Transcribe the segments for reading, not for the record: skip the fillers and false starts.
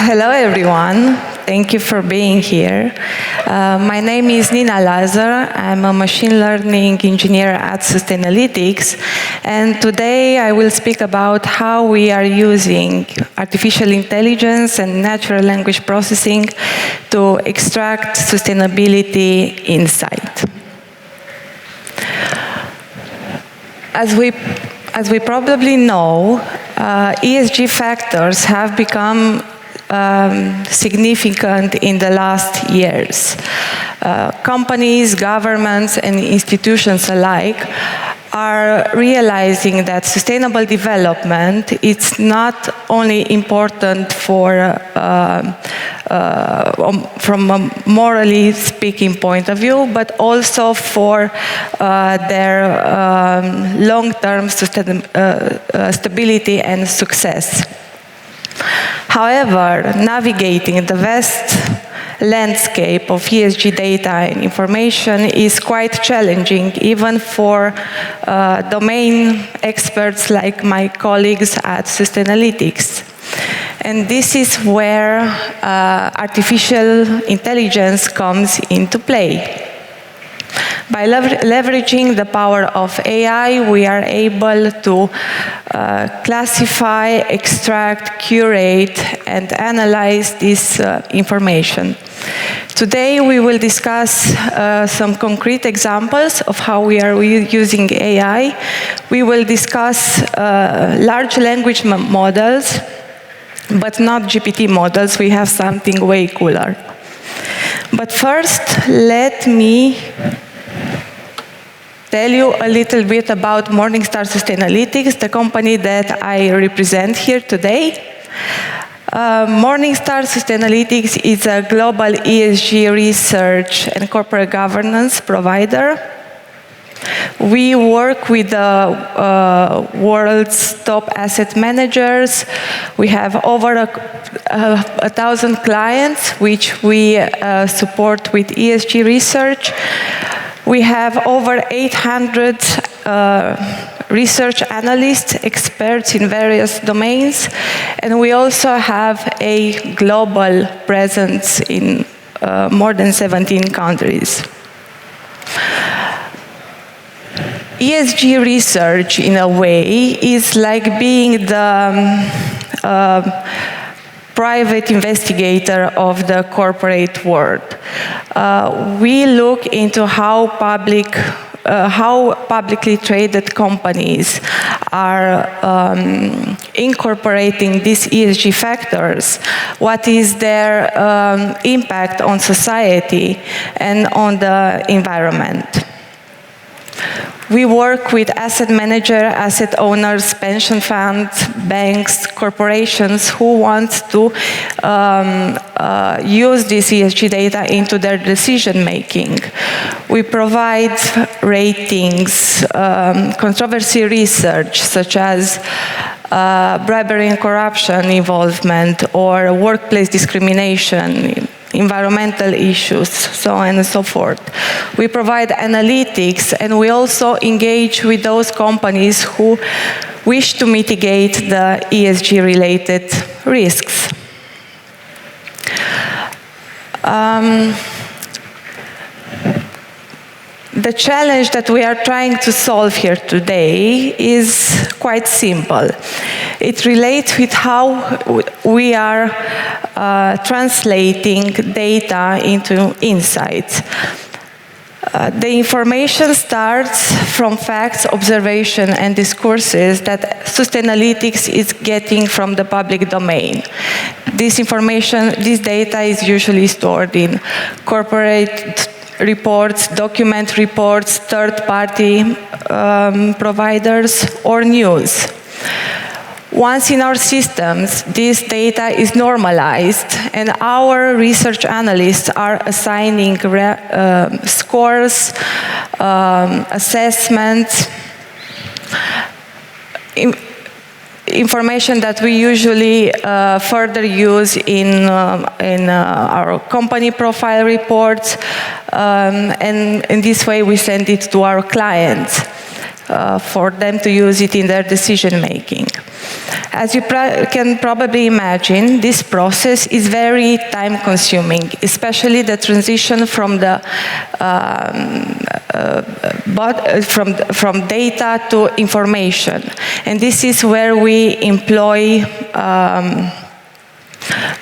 Hello, everyone. Thank you for being here. My name is Nina Lazar. I'm a machine learning engineer at Sustainalytics, and today I will speak about how we are using artificial intelligence and natural language processing to extract sustainability insight. As we probably know, ESG factors have become significant in the last years. Companies, governments, and institutions alike are realizing that sustainable development is not only important from a morally speaking point of view, but also for their long-term stability and success. However, navigating the vast landscape of ESG data and information is quite challenging, even for domain experts like my colleagues at Sustainalytics. And this is where artificial intelligence comes into play. By leveraging the power of AI, we are able to classify, extract, curate, and analyze this information. Today, we will discuss some concrete examples of how we are using AI. We will discuss large language models, but not GPT models. We have something way cooler. But first, let me tell you a little bit about Morningstar Sustainalytics, the company that I represent here today. Morningstar Sustainalytics is a global ESG research and corporate governance provider. We work with the world's top asset managers. We have over 1,000 clients, which we support with ESG research. We have over 800 research analysts, experts in various domains, and we also have a global presence in more than 17 countries. ESG research, in a way, is like being the private investigator of the corporate world. We look into how publicly traded companies are incorporating these ESG factors, what is their impact on society and on the environment. We work with asset managers, asset owners, pension funds, banks, corporations who want to use this ESG data into their decision making. We provide ratings, controversy research, such as bribery and corruption involvement or workplace discrimination, environmental issues, so on and so forth. We provide analytics, and we also engage with those companies who wish to mitigate the ESG-related risks. The challenge that we are trying to solve here today is quite simple. It relates with how we are translating data into insights. The information starts from facts, observation, and discourses that Sustainalytics is getting from the public domain. This information, this data is usually stored in corporate reports, document reports, third-party providers, or news. Once in our systems, this data is normalized, and our research analysts are assigning scores, assessments, information that we usually further use in our company profile reports, and in this way we send it to our clients. for them to use it in their decision making. As you can probably imagine, this process is very time consuming, especially the transition from the from data to information. And this is where we employ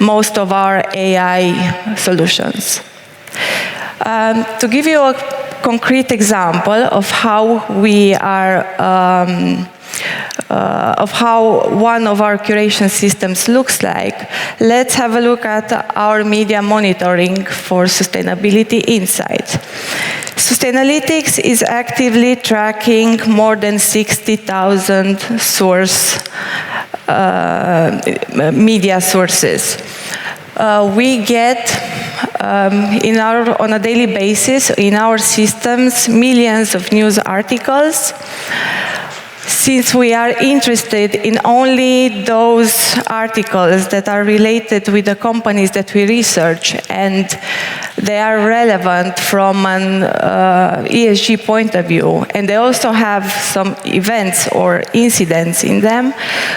most of our AI solutions. To give you a concrete example of how we are of how one of our curation systems looks like, let's have a look at our media monitoring for sustainability insights. Sustainalytics is actively tracking more than 60,000 media sources. We get on a daily basis in our systems millions of news articles. Since we are interested in only those articles that are related with the companies that we research and they are relevant from an ESG point of view, and they also have some events or incidents in them,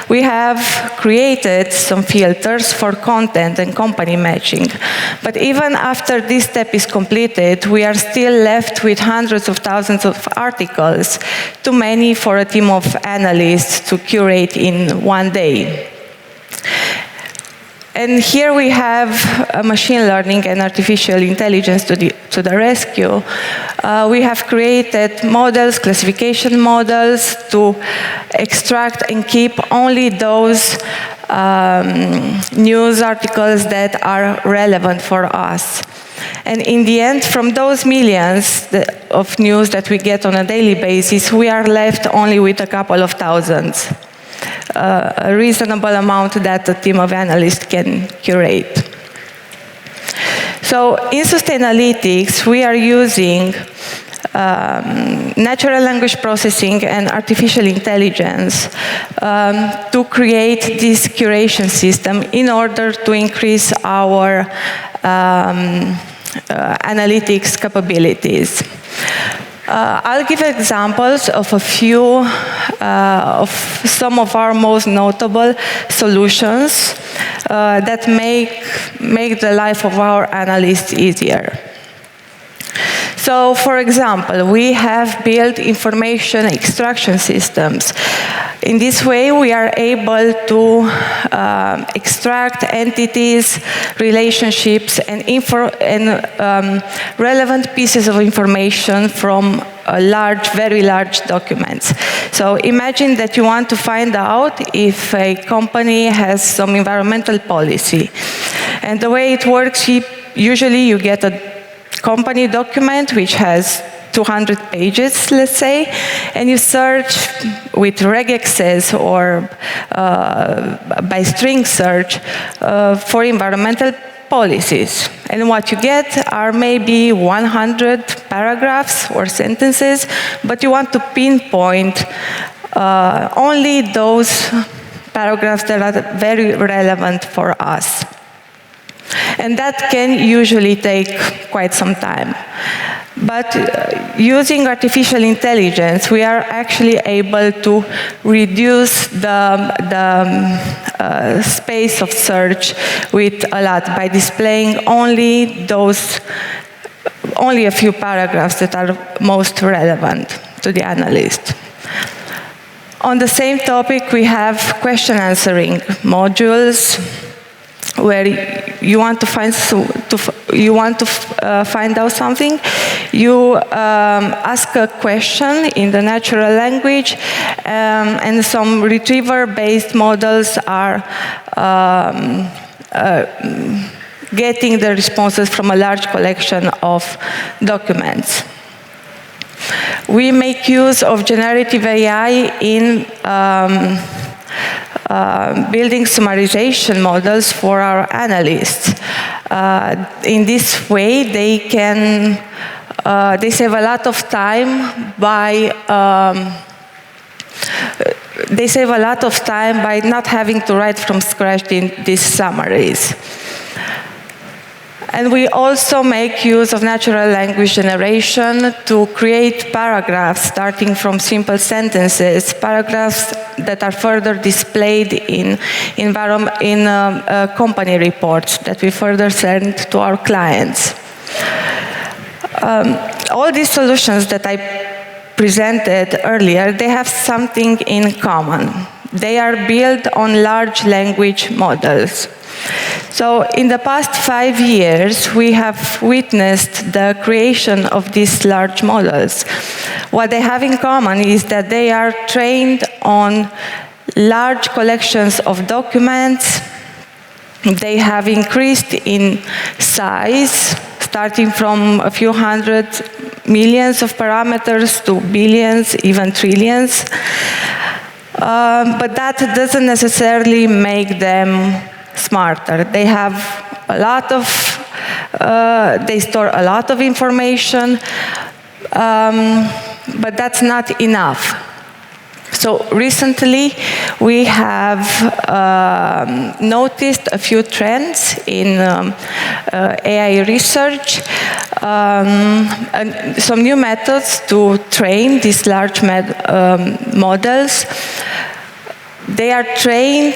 we have created some filters for content and company matching. But even after this step is completed, we are still left with hundreds of thousands of articles, too many for a team of analysts to curate in one day. And here we have machine learning and artificial intelligence to the rescue. We have created models, classification models, to extract and keep only those news articles that are relevant for us. And in the end, from those millions of news that we get on a daily basis, we are left only with a couple of thousands. A reasonable amount that a team of analysts can curate. So in Sustainalytics, we are using natural language processing and artificial intelligence to create this curation system in order to increase our analytics capabilities. I'll give examples of a few of some of our most notable solutions that make the life of our analysts easier. So, for example, we have built information extraction systems. In this way, we are able to extract entities, relationships, and relevant pieces of information from very large documents. So imagine that you want to find out if a company has some environmental policy. And the way it works, usually you get a company document which has 200 pages, let's say, and you search with regexes or by string search for environmental policies. And what you get are maybe 100 paragraphs or sentences, but you want to pinpoint only those paragraphs that are very relevant for us. And that can usually take quite some time. But using artificial intelligence, we are actually able to reduce the space of search with a lot by displaying only a few paragraphs that are most relevant to the analyst. On the same topic, we have question answering modules, where you want to find out something, you ask a question in the natural language, and some retriever-based models are getting the responses from a large collection of documents. We make use of generative AI in building summarization models for our analysts. In this way, they save a lot of time by not having to write from scratch these summaries. And we also make use of natural language generation to create paragraphs starting from simple sentences, paragraphs that are further displayed in company reports that we further send to our clients. All these solutions that I presented earlier, they have something in common. They are built on large language models. So in the past 5 years, we have witnessed the creation of these large models. What they have in common is that they are trained on large collections of documents. They have increased in size, starting from a few hundred millions of parameters to billions, even trillions. But that doesn't necessarily make them smarter. They have a lot of, they store a lot of information, but that's not enough. So recently, we have noticed a few trends in AI research, and some new methods to train these large models. They are trained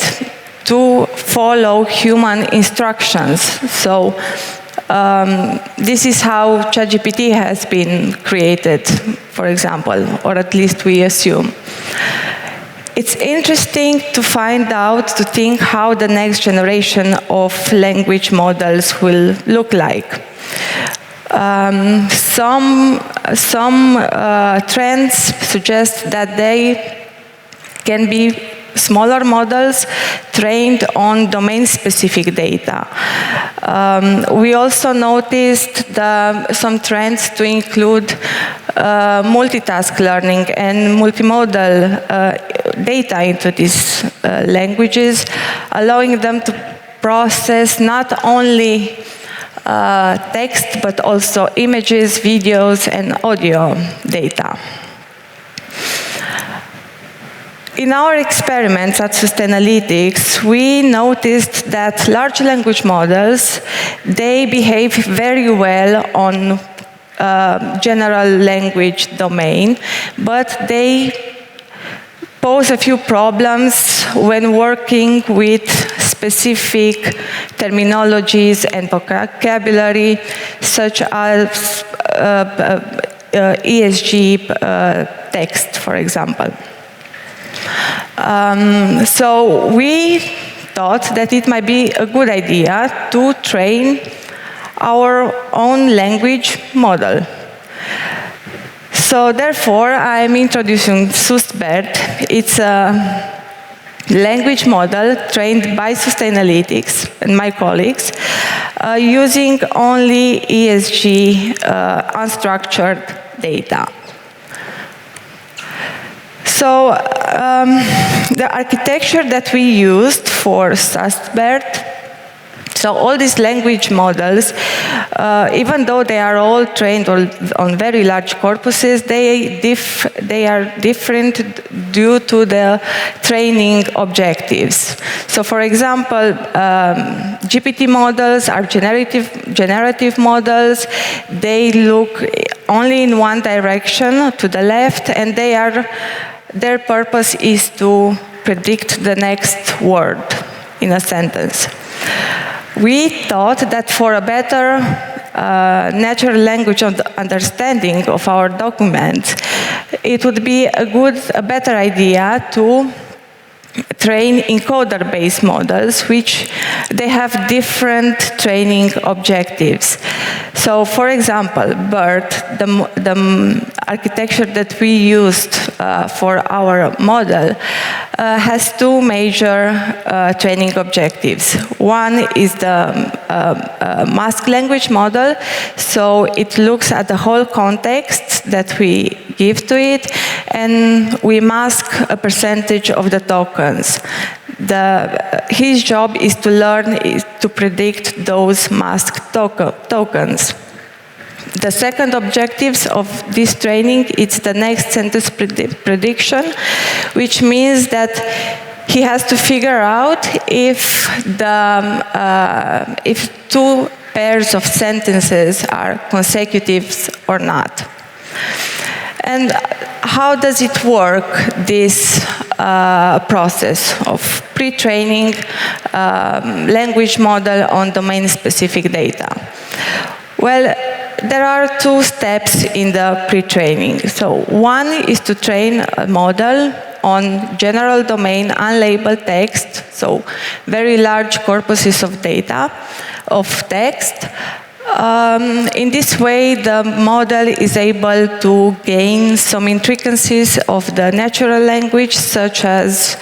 to follow human instructions. So this is how ChatGPT has been created, for example, or at least we assume. It's interesting to find out, to think how the next generation of language models will look like. Some trends suggest that they can be smaller models trained on domain-specific data. We also noticed some trends to include multitask learning and multimodal data into these languages, allowing them to process not only text, but also images, videos, and audio data. In our experiments at Sustainalytics, we noticed that large language models, they behave very well on general language domain, but they pose a few problems when working with specific terminologies and vocabulary, such as ESG text, for example. So we thought that it might be a good idea to train our own language model. So therefore, I'm introducing SustBERT. It's a language model trained by Sustainalytics and my colleagues using only ESG unstructured data. So the architecture that we used for SustBERT, so all these language models, even though they are all trained on very large corpuses, they are different due to the training objectives. So for example, GPT models are generative models. They look only in one direction, to the left, and their purpose is to predict the next word in a sentence. We thought that for a better natural language understanding of our documents, it would be a better idea to train encoder-based models, which they have different training objectives. So, for example, BERT, the architecture that we used for our model, has two major training objectives. One is the mask language model, so it looks at the whole context that we give to it, and we mask a percentage of the tokens. His job is to learn to predict those masked tokens. The second objective of this training is the next sentence prediction, which means that he has to figure out if two pairs of sentences are consecutive or not. And how does it work, this process of pre-training language model on domain-specific data? Well, there are two steps in the pre-training. So one is to train a model on general domain unlabeled text, so very large corpuses of data, of text. In this way, the model is able to gain some intricacies of the natural language, such as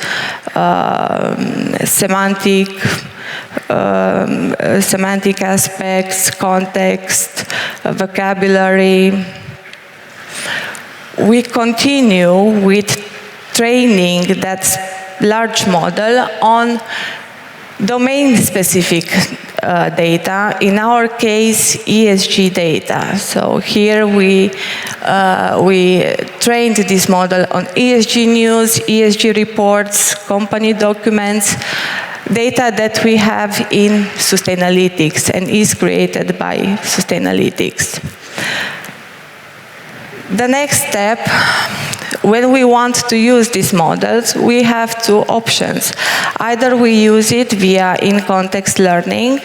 semantic aspects, context, vocabulary. We continue with training that large model on domain-specific data, in our case, ESG data. So here we trained this model on ESG news, ESG reports, company documents, data that we have in Sustainalytics and is created by Sustainalytics. The next step, when we want to use these models, we have two options. Either we use it via in-context learning.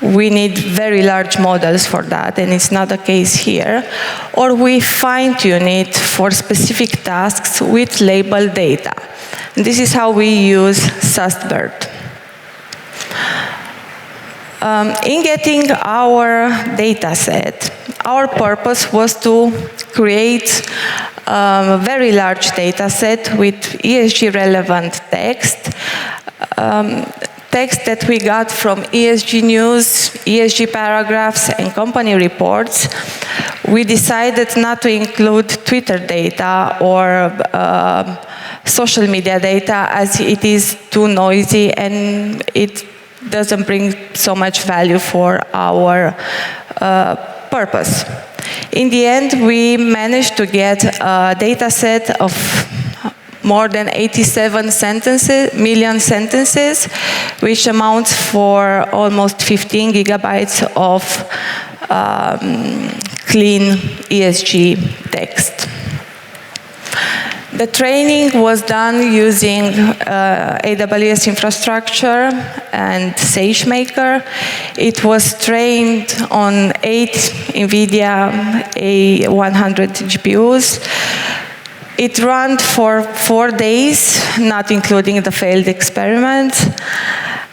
We need very large models for that, and it's not the case here. Or we fine-tune it for specific tasks with labeled data. And this is how we use SustBERT. In getting our data set, our purpose was to create a very large data set with ESG relevant text, text that we got from ESG news, ESG paragraphs, and company reports. We decided not to include Twitter data or social media data, as it is too noisy and it doesn't bring so much value for our purpose. In the end, we managed to get a data set of more than 87 million sentences, which amounts for almost 15 gigabytes of clean ESG text. The training was done using AWS infrastructure and SageMaker. It was trained on 8 NVIDIA A100 GPUs. It ran for 4 days, not including the failed experiments.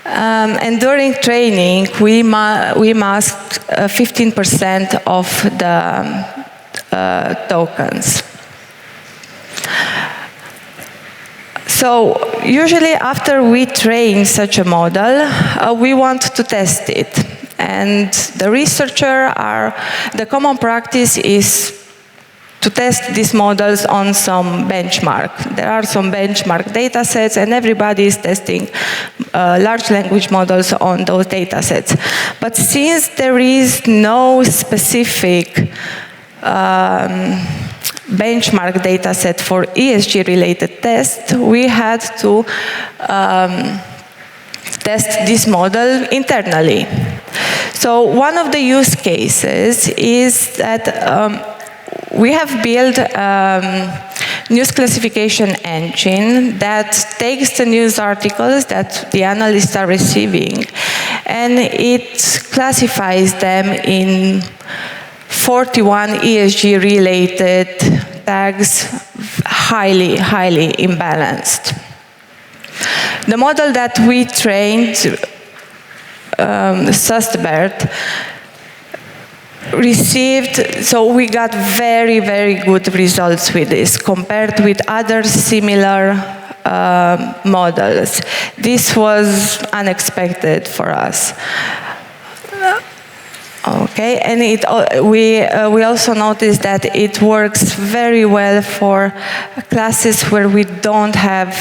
And during training, we masked 15% of the tokens. So usually after we train such a model, we want to test it. And the common practice is to test these models on some benchmark. There are some benchmark data sets, and everybody is testing large language models on those data sets. But since there is no specific benchmark data set for ESG-related tests, we had to test this model internally. So one of the use cases is that we have built news classification engine that takes the news articles that the analysts are receiving, and it classifies them in 41 ESG-related tags, highly imbalanced. The model that we trained, SustBERT, so we got very good results with this compared with other similar models. This was unexpected for us. Okay, and we also noticed that it works very well for classes where we don't have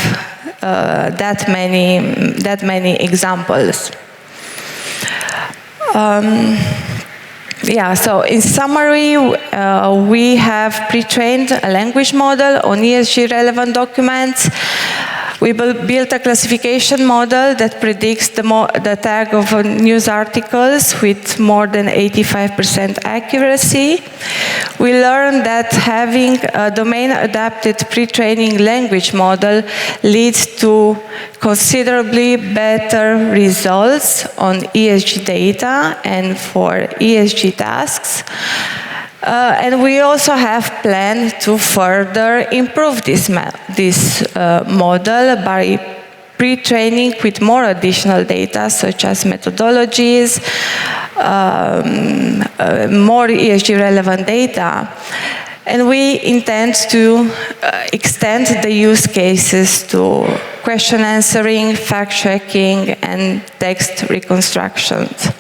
that many examples. Yeah, so in summary, we have pre-trained a language model on ESG relevant documents. We built a classification model that predicts the tag of news articles with more than 85% accuracy. We learned that having a domain-adapted pre-training language model leads to considerably better results on ESG data and for ESG tasks. And we also have planned to further improve this model by pre-training with more additional data, such as methodologies, more ESG relevant data. And we intend to extend the use cases to question answering, fact checking, and text reconstructions.